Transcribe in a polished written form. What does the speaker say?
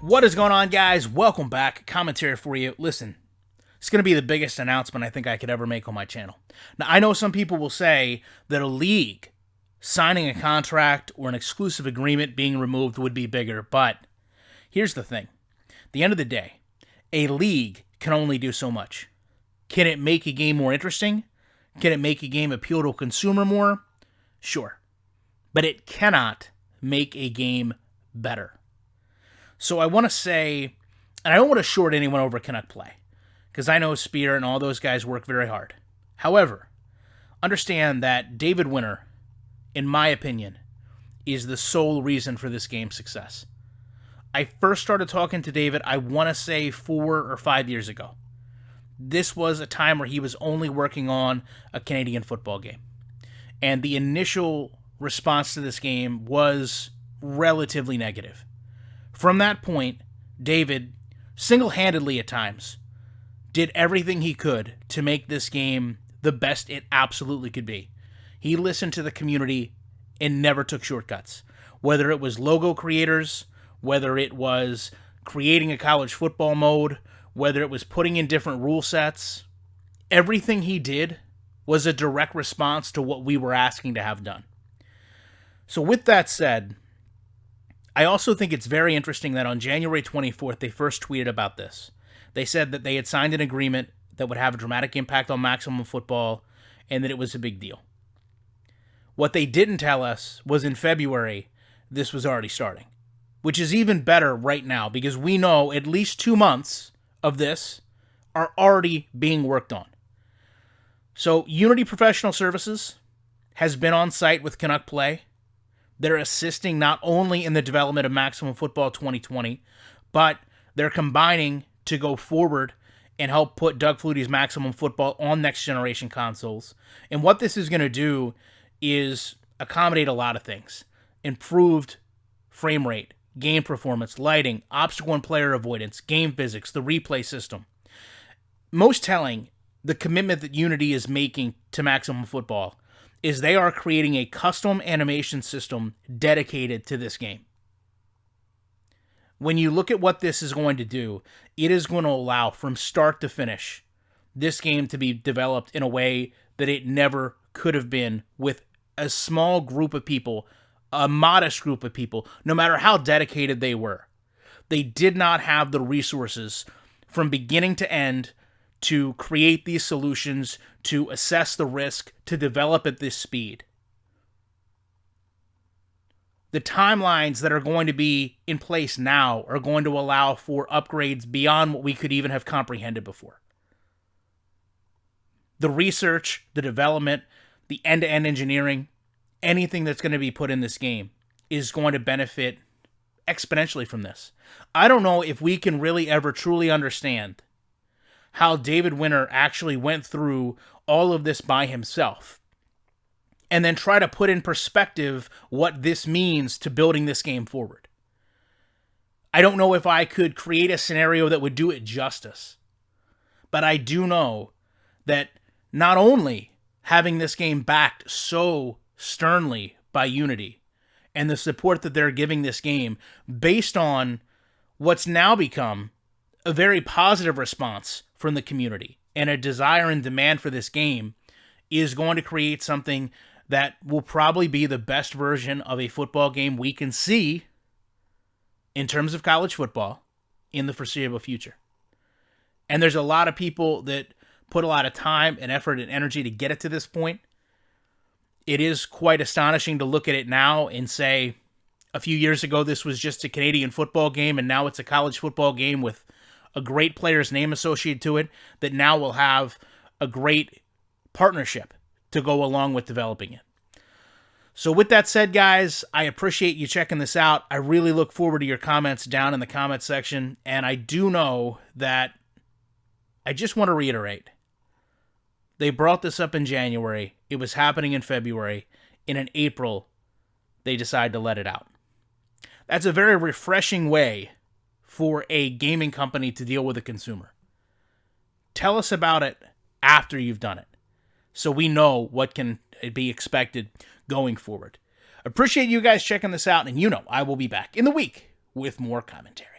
What is going on, guys? Welcome back. Commentary for you. Listen, it's going to be the biggest announcement I think I could ever make on my channel. Now, I know some people will say that a league signing a contract or an exclusive agreement being removed would be bigger, but here's the thing. At the end of the day, a league can only do so much. Can it make a game more interesting? Can it make a game appeal to a consumer more? Sure. But it cannot make a game better. So I want to say, and I don't want to short anyone over Canuck Play, because I know Spear and all those guys work very hard. However, understand that David Winter, in my opinion, is the sole reason for this game's success. I first started talking to David, I want to say 4 or 5 years ago. This was a time where he was only working on a Canadian football game. And the initial response to this game was relatively negative. From that point, David, single-handedly at times, did everything he could to make this game the best it absolutely could be. He listened to the community and never took shortcuts. Whether it was logo creators, whether it was creating a college football mode, whether it was putting in different rule sets, everything he did was a direct response to what we were asking to have done. So with that said, I also think it's very interesting that on January 24th, they first tweeted about this. They said that they had signed an agreement that would have a dramatic impact on Maximum Football and that it was a big deal. What they didn't tell us was in February, this was already starting, which is even better right now because we know at least 2 months of this are already being worked on. So Unity Professional Services has been on site with Canuck Play. They're assisting not only in the development of Maximum Football 2020, but they're combining to go forward and help put Doug Flutie's Maximum Football on next-generation consoles. And what this is going to do is accommodate a lot of things. Improved frame rate, game performance, lighting, obstacle and player avoidance, game physics, the replay system. Most telling, the commitment that Unity is making to Maximum Football is they are creating a custom animation system dedicated to this game. When you look at what this is going to do, it is going to allow from start to finish this game to be developed in a way that it never could have been with a small group of people, a modest group of people, no matter how dedicated they were. They did not have the resources from beginning to end to create these solutions, to assess the risk, to develop at this speed. The timelines that are going to be in place now are going to allow for upgrades beyond what we could even have comprehended before. The research, the development, the end-to-end engineering, anything that's going to be put in this game is going to benefit exponentially from this. I don't know if we can really ever truly understand how David Winter actually went through all of this by himself and then try to put in perspective what this means to building this game forward. I don't know if I could create a scenario that would do it justice, but I do know that not only having this game backed so sternly by Unity and the support that they're giving this game based on what's now become a very positive response from the community and a desire and demand for this game is going to create something that will probably be the best version of a football game we can see in terms of college football in the foreseeable future. And there's a lot of people that put a lot of time and effort and energy to get it to this point. It is quite astonishing to look at it now and say, a few years ago, this was just a Canadian football game, and now it's a college football game with a great player's name associated to it that now will have a great partnership to go along with developing it. So with that said, guys, I appreciate you checking this out. I really look forward to your comments down in the comment section, and I do know that I just want to reiterate, they brought this up in January, it was happening in February, and in April, they decided to let it out. That's a very refreshing way for a gaming company to deal with a consumer. Tell us about it after you've done it, so we know what can be expected going forward. Appreciate you guys checking this out, and you know I will be back in the week with more commentary.